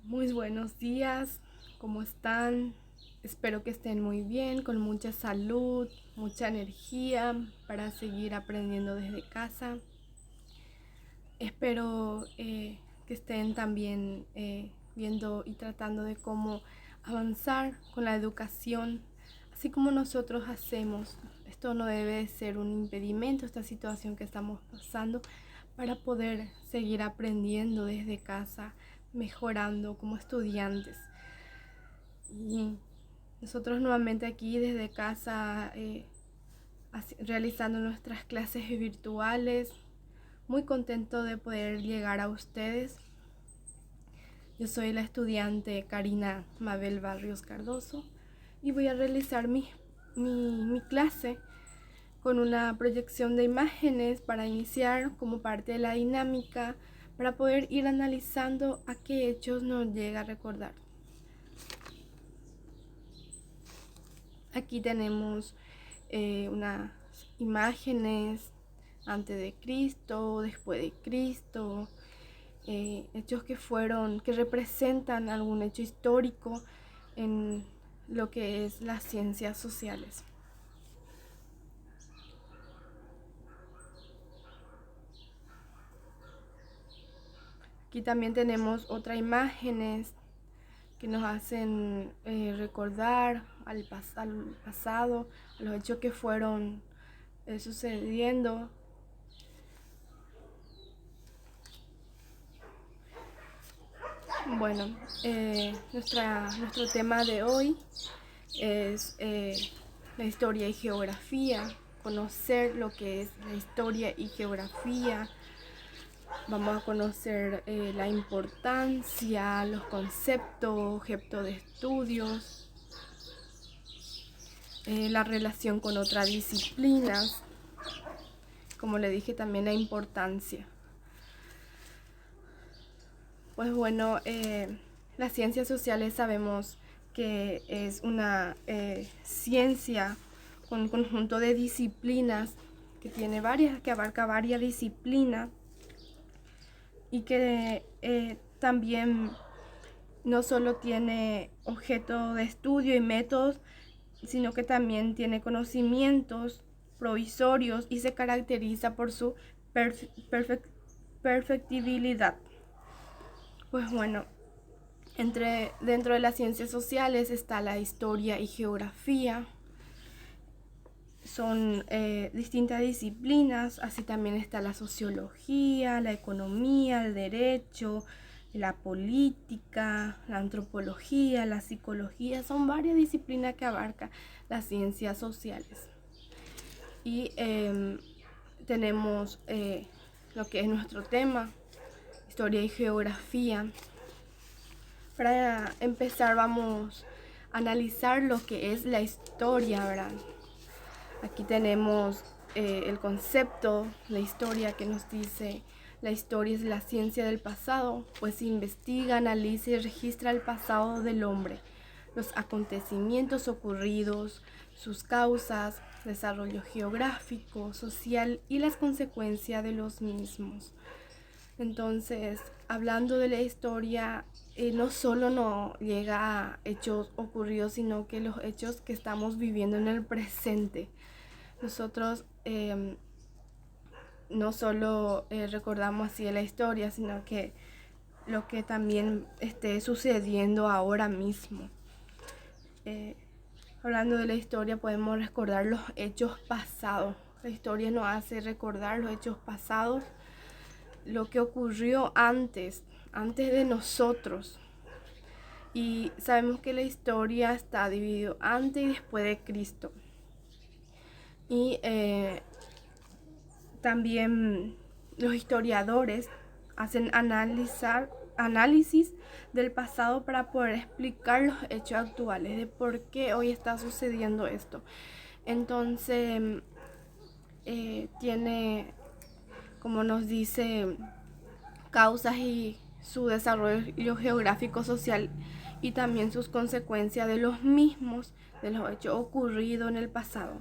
Muy buenos días, ¿cómo están? Espero que estén muy bien, con mucha salud, mucha energía para seguir aprendiendo desde casa. Espero que estén también viendo y tratando de cómo avanzar con la educación, así como nosotros hacemos. Esto no debe ser un impedimento, esta situación que estamos pasando, para poder seguir aprendiendo desde casa, mejorando como estudiantes. Y nosotros nuevamente aquí desde casa realizando nuestras clases virtuales, muy contento de poder llegar a ustedes. Yo soy la estudiante Karina Mabel Barrios Cardoso y voy a realizar mi clase con una proyección de imágenes para iniciar como parte de la dinámica, para poder ir analizando a qué hechos nos llega a recordar. Aquí tenemos unas imágenes antes de Cristo, después de Cristo, hechos que representan algún hecho histórico en lo que es las ciencias sociales. Aquí también tenemos otras imágenes que nos hacen recordar al pasado, a los hechos que fueron sucediendo. Bueno, nuestro tema de hoy es la historia y geografía, conocer lo que es la historia y geografía. Vamos a conocer la importancia, los conceptos, objetos de estudios, la relación con otras disciplinas, como le dije también la importancia. Pues bueno, las ciencias sociales sabemos que es una ciencia con un conjunto de disciplinas que abarca varias disciplinas y que también no solo tiene objeto de estudio y métodos, sino que también tiene conocimientos provisorios y se caracteriza por su perfectibilidad. Pues bueno, dentro de las ciencias sociales está la historia y geografía. Son distintas disciplinas, así también está la sociología, la economía, el derecho, la política, la antropología, la psicología. Son varias disciplinas que abarcan las ciencias sociales. Y tenemos lo que es nuestro tema, historia y geografía. Para empezar vamos a analizar lo que es la historia, ¿verdad? Aquí tenemos el concepto, la historia, que nos dice: la historia es la ciencia del pasado, pues investiga, analiza y registra el pasado del hombre, los acontecimientos ocurridos, sus causas, desarrollo geográfico, social y las consecuencias de los mismos. Entonces, hablando de la historia, no solo nos llega a hechos ocurridos, sino que los hechos que estamos viviendo en el presente. Nosotros no solo recordamos así de la historia, sino que lo que también esté sucediendo ahora mismo. Hablando de la historia, podemos recordar los hechos pasados. La historia nos hace recordar los hechos pasados, lo que ocurrió antes de nosotros. Y sabemos que la historia está dividida antes y después de Cristo. Y también los historiadores hacen análisis del pasado para poder explicar los hechos actuales, de por qué hoy está sucediendo esto. Entonces, tiene, como nos dice, causas y su desarrollo geográfico, social y también sus consecuencias de los mismos, de los hechos ocurridos en el pasado.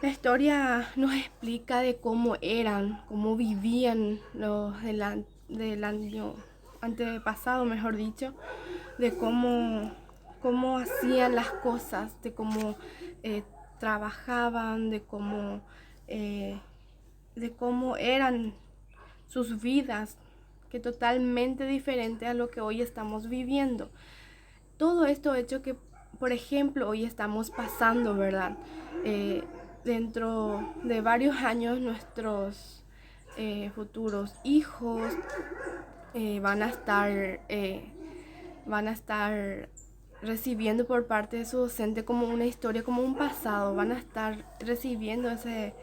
La historia nos explica de cómo eran, cómo vivían los del año antepasado, mejor dicho, de cómo hacían las cosas, de cómo trabajaban, de cómo eran sus vidas, que totalmente diferente a lo que hoy estamos viviendo. Todo esto ha hecho que, por ejemplo, hoy estamos pasando, ¿verdad? Dentro de varios años nuestros futuros hijos van a estar recibiendo por parte de su docente como una historia, como un pasado, van a estar recibiendo ese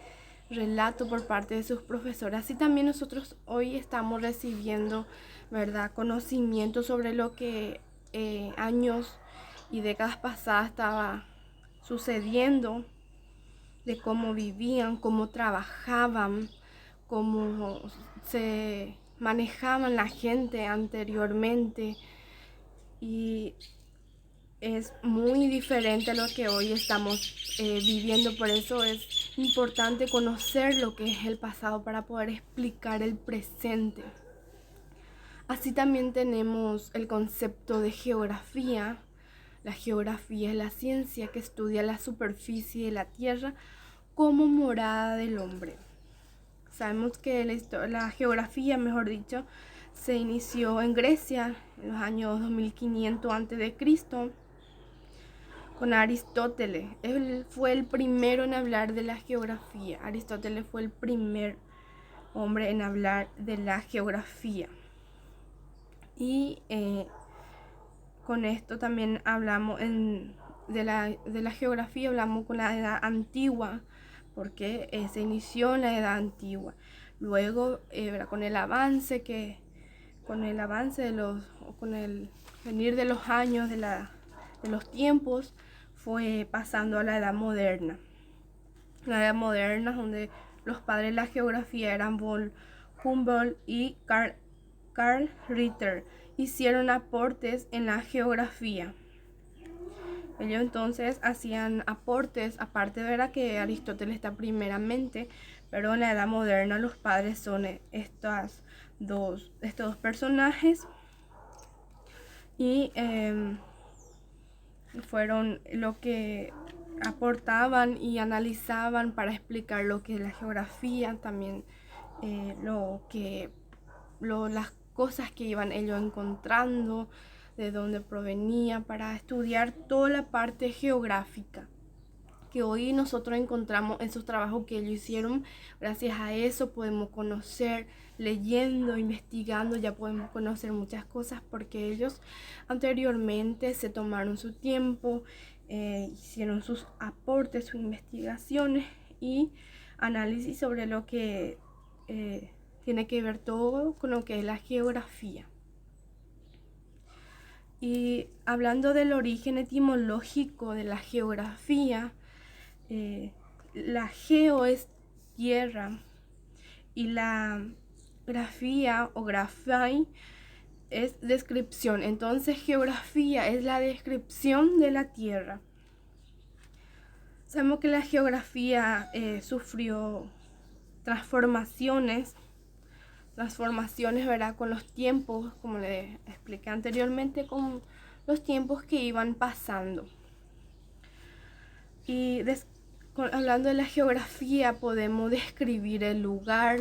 relato por parte de sus profesores. Así también nosotros hoy estamos recibiendo, ¿verdad?, conocimiento sobre lo que años y décadas pasadas estaba sucediendo, de cómo vivían, cómo trabajaban, cómo se manejaban la gente anteriormente, y es muy diferente a lo que hoy estamos viviendo. Por eso es importante conocer lo que es el pasado para poder explicar el presente. Así también tenemos el concepto de geografía. La geografía es la ciencia que estudia la superficie de la Tierra como morada del hombre. Sabemos que la geografía, mejor dicho, se inició en Grecia en los años 2500 a.C. con Aristóteles. Él fue el primero en hablar de la geografía. Aristóteles fue el primer hombre en hablar de la geografía. Y con esto también hablamos de la geografía, hablamos con la edad antigua, porque se inició en la edad antigua. Luego, con el avance con el venir de los años, de los tiempos, fue pasando a la edad moderna. La edad moderna, donde los padres de la geografía eran von Humboldt y Karl Ritter, hicieron aportes en la geografía. Ellos entonces hacían aportes, aparte de ver que Aristóteles está primeramente, pero en la edad moderna los padres son estos dos personajes, y fueron lo que aportaban y analizaban para explicar lo que es la geografía, también las cosas que iban ellos encontrando, de dónde provenía, para estudiar toda la parte geográfica que hoy nosotros encontramos en sus trabajos que ellos hicieron. Gracias a eso podemos conocer, leyendo, investigando, ya podemos conocer muchas cosas, porque ellos anteriormente se tomaron su tiempo, hicieron sus aportes, sus investigaciones y análisis sobre lo que tiene que ver todo con lo que es la geografía. Y hablando del origen etimológico de la geografía, la geo es tierra y la grafía o grafai es descripción. Entonces geografía es la descripción de la tierra. Sabemos que la geografía sufrió transformaciones, ¿verdad?, con los tiempos, como les expliqué anteriormente, con los tiempos que iban pasando. Y hablando de la geografía, podemos describir el lugar,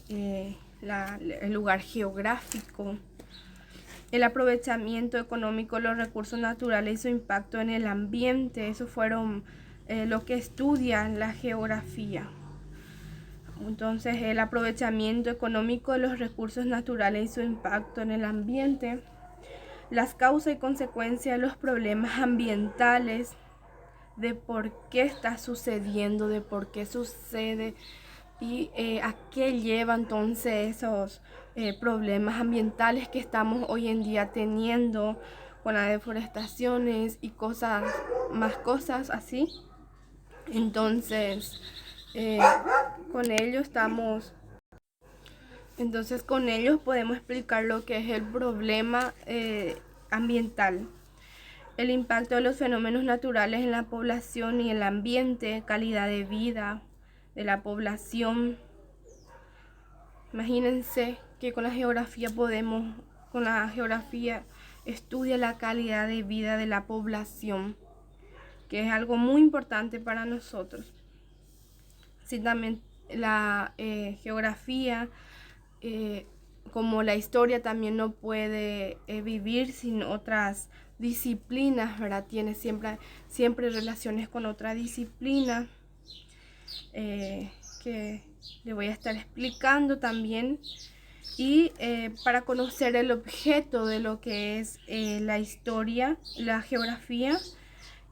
el lugar geográfico, el aprovechamiento económico de los recursos naturales y su impacto en el ambiente. Eso fueron lo que estudia la geografía. Entonces, el aprovechamiento económico de los recursos naturales y su impacto en el ambiente, las causas y consecuencias de los problemas ambientales, de por qué está sucediendo, de por qué sucede y a qué lleva entonces esos problemas ambientales que estamos hoy en día teniendo con las deforestaciones y más cosas así. Entonces, con ellos podemos explicar lo que es el problema ambiental, el impacto de los fenómenos naturales en la población y el ambiente, calidad de vida de la población. Imagínense que con la geografía estudia la calidad de vida de la población, que es algo muy importante para nosotros. Sí, también la geografía, como la historia, también no puede vivir sin otras disciplinas, ¿verdad? Tiene siempre relaciones con otra disciplina, que le voy a estar explicando también. Y para conocer el objeto de lo que es la historia, la geografía,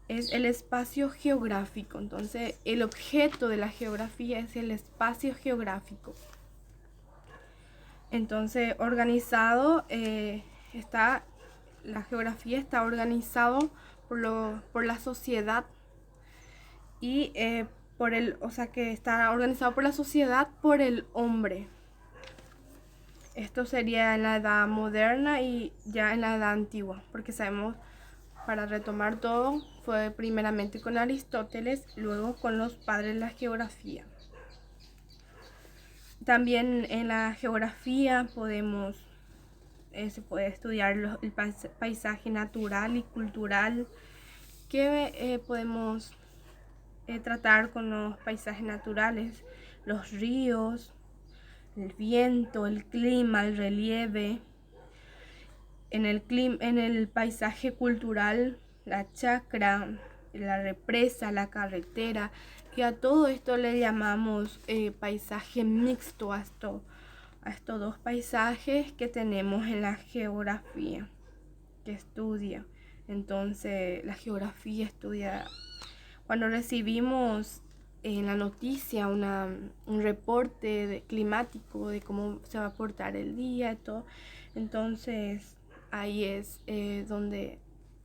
es el espacio geográfico. Entonces, el objeto de la geografía es el espacio geográfico. Entonces, la geografía está organizado por la sociedad y que está organizado por la sociedad por el hombre. Esto sería en la edad moderna y ya en la edad antigua, porque sabemos, para retomar todo, fue primeramente con Aristóteles, luego con los padres de la geografía. También en la geografía se puede estudiar el paisaje natural y cultural, que podemos tratar con los paisajes naturales, los ríos, el viento, el clima, el relieve. En el paisaje cultural, la chacra, la represa, la carretera, que a todo esto le llamamos paisaje mixto, a estos dos paisajes que tenemos en la geografía que estudia. Entonces, la geografía estudia, cuando recibimos en la noticia un reporte climático de cómo se va a portar el día y todo, entonces ahí es donde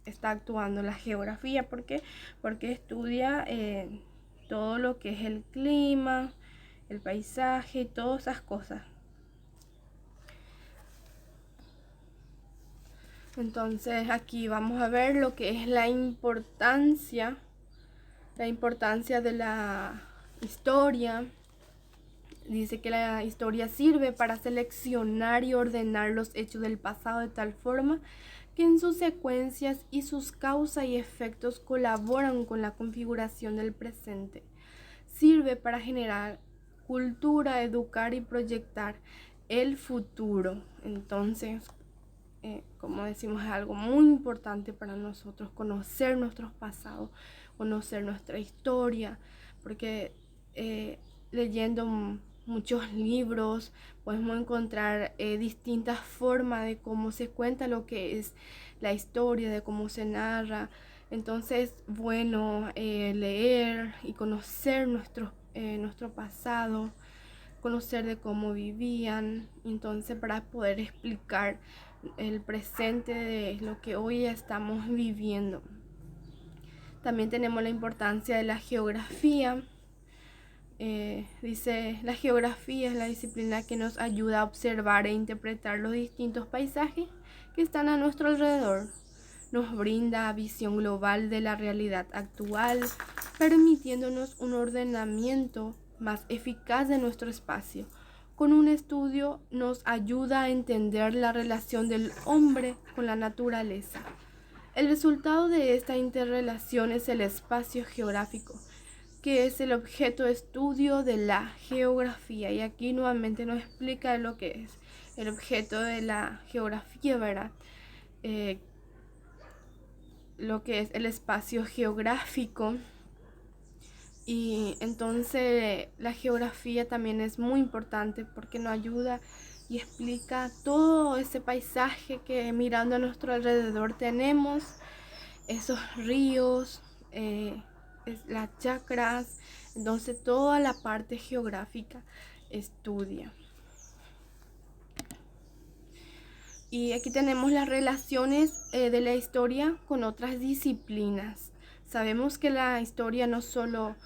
está actuando la geografía. ¿Por qué? Porque estudia todo lo que es el clima, el paisaje y todas esas cosas. Entonces aquí vamos a ver lo que es la importancia de la historia. Dice que la historia sirve para seleccionar y ordenar los hechos del pasado de tal forma que en sus secuencias y sus causas y efectos colaboran con la configuración del presente. Sirve para generar cultura, educar y proyectar el futuro. Entonces, como decimos, es algo muy importante para nosotros conocer nuestros pasados, conocer nuestra historia, porque leyendo muchos libros podemos encontrar distintas formas de cómo se cuenta lo que es la historia, de cómo se narra. Entonces, bueno, leer y conocer nuestro pasado, conocer de cómo vivían, entonces para poder explicar el presente de lo que hoy estamos viviendo. También tenemos la importancia de la geografía. Dice, la geografía es la disciplina que nos ayuda a observar e interpretar los distintos paisajes que están a nuestro alrededor. Nos brinda visión global de la realidad actual, permitiéndonos un ordenamiento más eficaz de nuestro espacio. Con un estudio nos ayuda a entender la relación del hombre con la naturaleza. El resultado de esta interrelación es el espacio geográfico, que es el objeto de estudio de la geografía. Y aquí nuevamente nos explica lo que es el objeto de la geografía, ¿verdad? Lo que es el espacio geográfico. Y entonces la geografía también es muy importante porque nos ayuda y explica todo ese paisaje que mirando a nuestro alrededor tenemos, esos ríos, las chacras. Entonces toda la parte geográfica estudia. Y aquí tenemos las relaciones de la historia con otras disciplinas. Sabemos que la historia no solo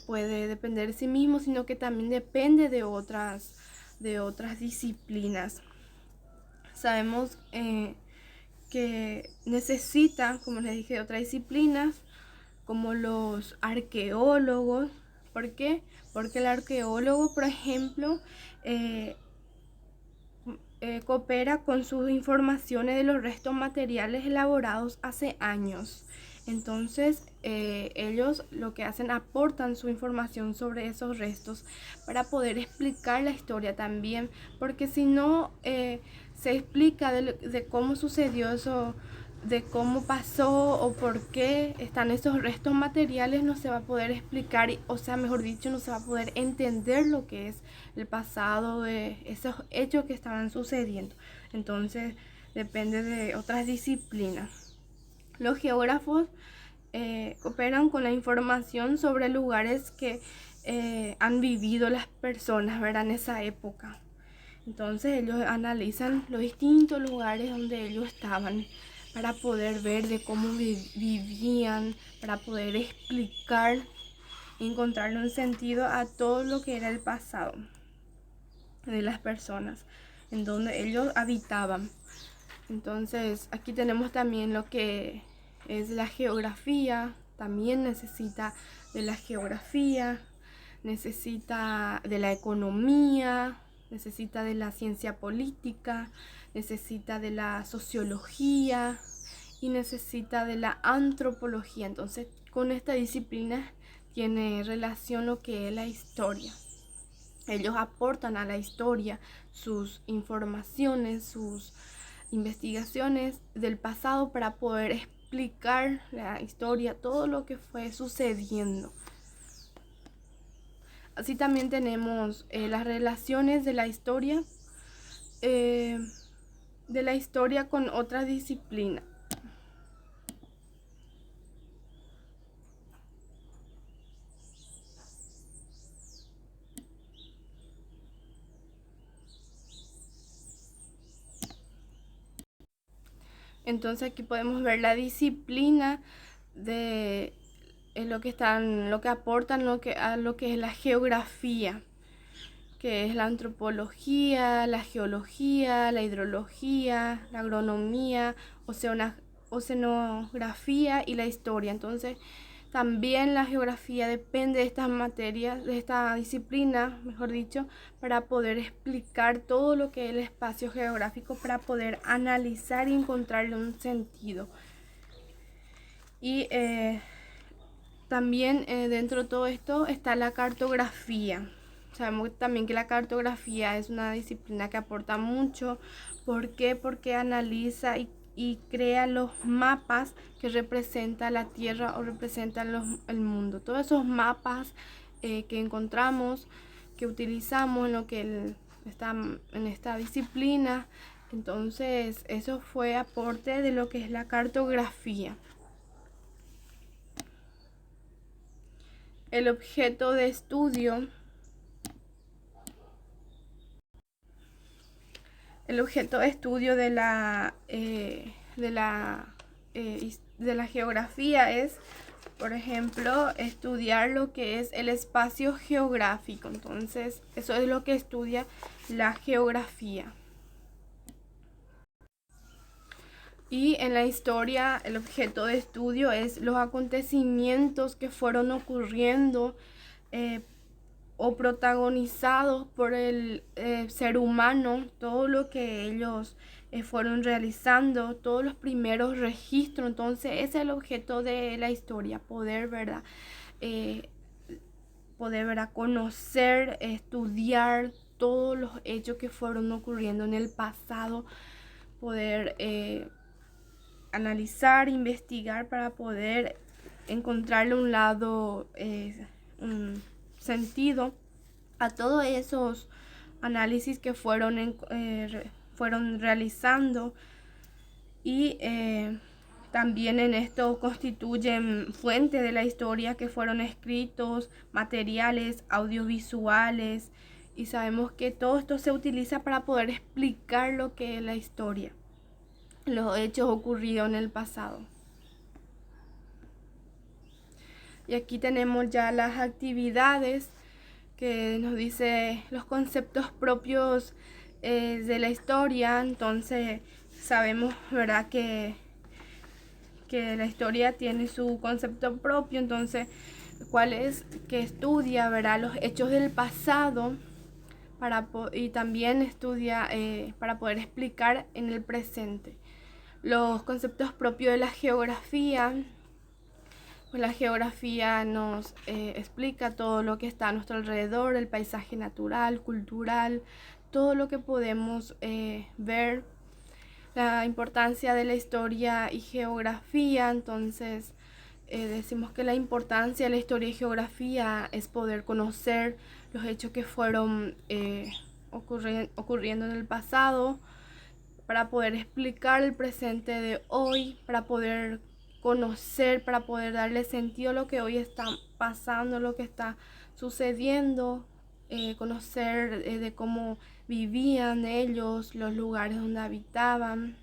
puede depender de sí mismo, sino que también depende de otras disciplinas. Sabemos que necesita, como les dije, otras disciplinas como los arqueólogos. ¿Por qué? Porque el arqueólogo, por ejemplo, coopera con sus informaciones de los restos materiales elaborados hace años. Entonces, ellos lo que hacen, aportan su información sobre esos restos para poder explicar la historia también, porque si no se explica de cómo sucedió eso, de cómo pasó o por qué están esos restos materiales, no se va a poder explicar, o sea, mejor dicho, no se va a poder entender lo que es el pasado de esos hechos que estaban sucediendo. Entonces, depende de otras disciplinas. Los geógrafos cooperan con la información sobre lugares que han vivido las personas, ¿verdad? En esa época. Entonces ellos analizan los distintos lugares donde ellos estaban para poder ver de cómo vivían, para poder explicar y encontrarle un sentido a todo lo que era el pasado de las personas, en donde ellos habitaban. Entonces aquí tenemos también lo que es la geografía, también necesita de la geografía, necesita de la economía, necesita de la ciencia política, necesita de la sociología y necesita de la antropología. Entonces, con esta disciplina tiene relación lo que es la historia. Ellos aportan a la historia sus informaciones, sus investigaciones del pasado para poder explicar la historia, todo lo que fue sucediendo. Así también tenemos las relaciones de la historia con otras disciplinas. Entonces aquí podemos ver la disciplina de lo que aportan a lo que es la geografía, que es la antropología, la geología, la hidrología, la agronomía, oceanografía y la historia. Entonces, también la geografía depende de estas materias, de esta disciplina, mejor dicho, para poder explicar todo lo que es el espacio geográfico, para poder analizar y encontrarle un sentido. Y también dentro de todo esto está la cartografía. Sabemos también que la cartografía es una disciplina que aporta mucho. ¿Por qué? Porque analiza y crea los mapas que representan la Tierra o representan el mundo. Todos esos mapas que encontramos, que utilizamos en lo que está en esta disciplina. Entonces, eso fue aporte de lo que es la cartografía. El objeto de estudio. El objeto de estudio de la geografía es, por ejemplo, estudiar lo que es el espacio geográfico. Entonces, eso es lo que estudia la geografía. Y en la historia, el objeto de estudio es los acontecimientos que fueron ocurriendo o protagonizados por el ser humano, todo lo que ellos fueron realizando, todos los primeros registros. Entonces ese es el objeto de la historia, poder, ¿verdad? Conocer, estudiar todos los hechos que fueron ocurriendo en el pasado, poder analizar, investigar para poder encontrarle un lado, un sentido a todos esos análisis que fueron realizando. Y también en esto constituyen fuentes de la historia que fueron escritos, materiales, audiovisuales, y sabemos que todo esto se utiliza para poder explicar lo que es la historia, los hechos ocurridos en el pasado. Y aquí tenemos ya las actividades que nos dice los conceptos propios de la historia. Entonces sabemos, ¿verdad?, que la historia tiene su concepto propio. Entonces, ¿cuál es? Que estudia, ¿verdad?, los hechos del pasado y también estudia para poder explicar en el presente los conceptos propios de la geografía. Pues la geografía nos explica todo lo que está a nuestro alrededor, el paisaje natural, cultural, todo lo que podemos ver, la importancia de la historia y geografía. Entonces decimos que la importancia de la historia y geografía es poder conocer los hechos que fueron ocurriendo en el pasado, para poder explicar el presente de hoy, para poder conocer, para poder darle sentido a lo que hoy está pasando, lo que está sucediendo, conocer de cómo vivían ellos, los lugares donde habitaban,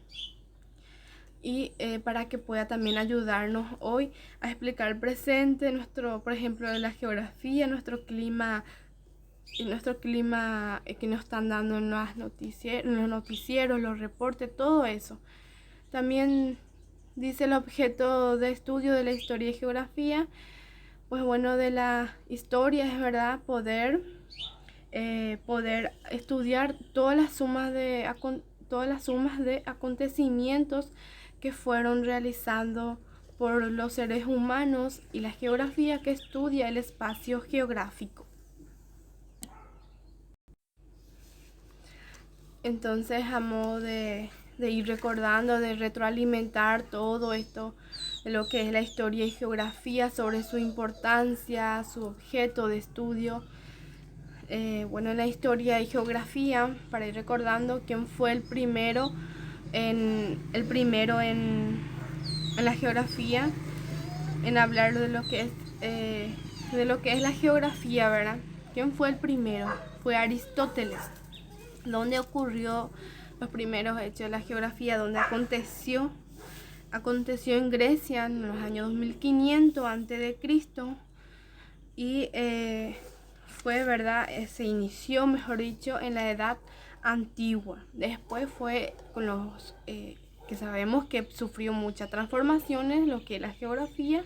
y para que pueda también ayudarnos hoy a explicar el presente, por ejemplo, de la geografía, nuestro clima que nos están dando en los noticieros, los reportes, todo eso. También dice el objeto de estudio de la historia y geografía, pues bueno, de la historia es verdad poder estudiar todas las sumas de acontecimientos que fueron realizando por los seres humanos, y la geografía que estudia el espacio geográfico. Entonces, a modo de ir recordando, de retroalimentar todo esto, de lo que es la historia y geografía, sobre su importancia, su objeto de estudio. Bueno, en la historia y geografía, para ir recordando quién fue el primero en la geografía, en hablar de lo que es la geografía, ¿verdad? ¿Quién fue el primero? Fue Aristóteles. ¿Dónde ocurrió los primeros hechos de la geografía? ¿Dónde aconteció en Grecia en los años 2500 a.C. y fue, ¿verdad? Se inició, mejor dicho, en la Edad Antigua. Después fue con los que sabemos que sufrió muchas transformaciones, lo que es la geografía.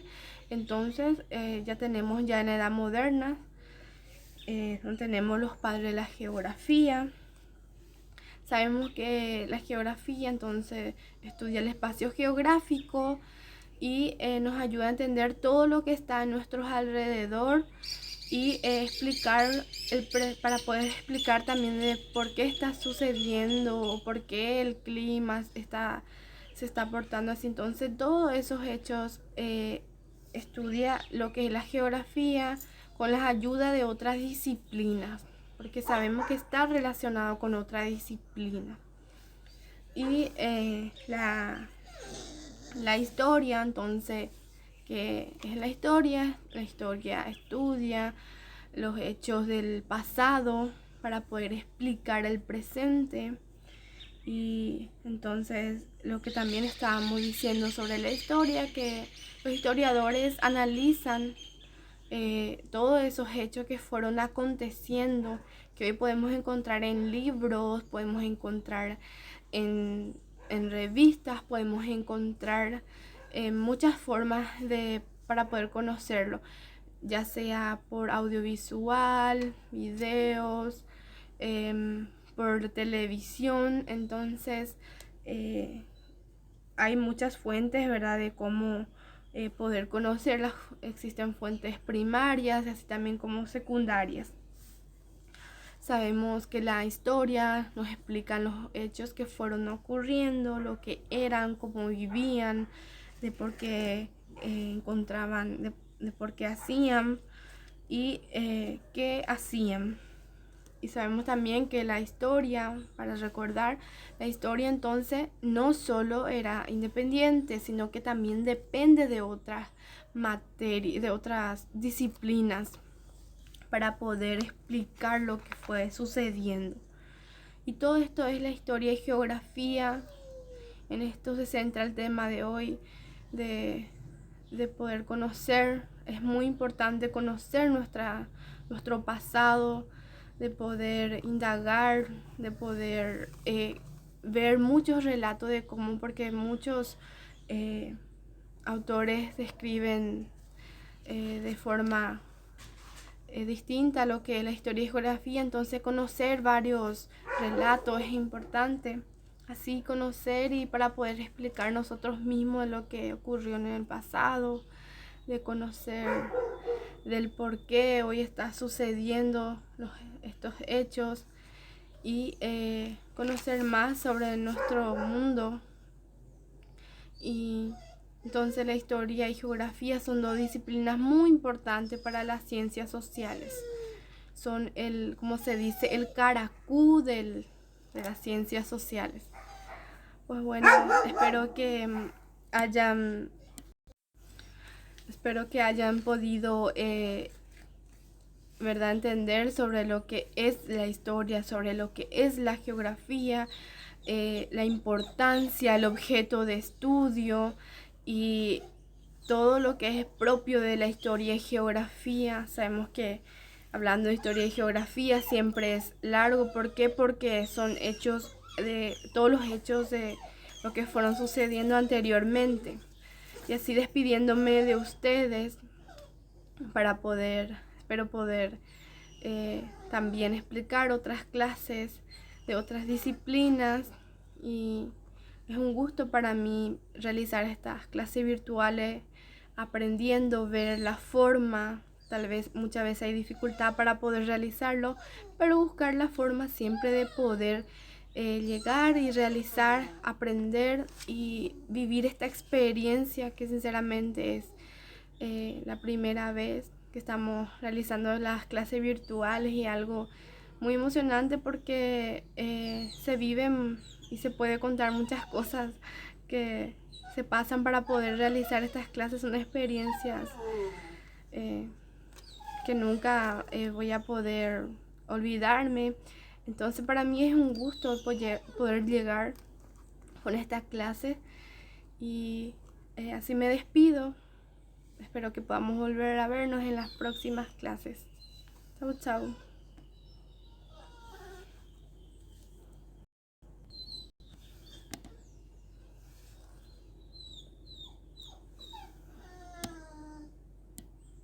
Entonces ya tenemos ya en la Edad Moderna, donde tenemos los padres de la geografía. Sabemos que la geografía entonces estudia el espacio geográfico y nos ayuda a entender todo lo que está a nuestro alrededor, y para poder explicar también de por qué está sucediendo o por qué el clima se está portando así. Entonces todos esos hechos estudia lo que es la geografía con la ayuda de otras disciplinas, porque sabemos que está relacionado con otra disciplina. Y la historia, entonces, ¿qué es la historia? La historia estudia los hechos del pasado para poder explicar el presente. Y entonces lo que también estábamos diciendo sobre la historia, que los historiadores analizan todos esos hechos que fueron aconteciendo, que hoy podemos encontrar en libros, podemos encontrar en revistas, podemos encontrar muchas formas para poder conocerlo, ya sea por audiovisual, videos, por televisión. Entonces hay muchas fuentes, ¿verdad?, de cómo poder conocerlas. Existen fuentes primarias y así también como secundarias. Sabemos que la historia nos explica los hechos que fueron ocurriendo, lo que eran, cómo vivían, de por qué encontraban, de por qué hacían y qué hacían. Y sabemos también que la historia, para recordar, la historia entonces no solo era independiente, sino que también depende de otras materias, de otras disciplinas, para poder explicar lo que fue sucediendo. Y todo esto es la historia y geografía. En esto se centra el tema de hoy, de poder conocer. Es muy importante conocer nuestro pasado, de poder indagar, de poder ver muchos relatos de cómo, porque muchos autores describen de forma distinta a lo que es la historia y geografía, entonces conocer varios relatos es importante, así conocer y para poder explicar nosotros mismos lo que ocurrió en el pasado, de conocer del por qué hoy está sucediendo estos hechos y conocer más sobre nuestro mundo. Y entonces la historia y geografía son dos disciplinas muy importantes para las ciencias sociales. Son como se dice, el caracú de las ciencias sociales. Pues bueno, hayan, espero que hayan podido ¿verdad? Entender sobre lo que es la historia, sobre lo que es la geografía, la importancia, el objeto de estudio y todo lo que es propio de la historia y geografía. Sabemos que hablando de historia y geografía siempre es largo. ¿Por qué? Porque son todos los hechos de lo que fueron sucediendo anteriormente. Y así despidiéndome de ustedes espero poder también explicar otras clases de otras disciplinas, y es un gusto para mí realizar estas clases virtuales, aprendiendo, ver la forma. Tal vez muchas veces hay dificultad para poder realizarlo, pero buscar la forma siempre de poder llegar y realizar, aprender y vivir esta experiencia que sinceramente es la primera vez que estamos realizando las clases virtuales, y algo muy emocionante porque se viven y se puede contar muchas cosas que se pasan para poder realizar estas clases. Son experiencias eh, que nunca voy a poder olvidarme. Entonces para mí es un gusto poder llegar con estas clases, y así me despido. Espero que podamos volver a vernos en las próximas clases. Chau, chau.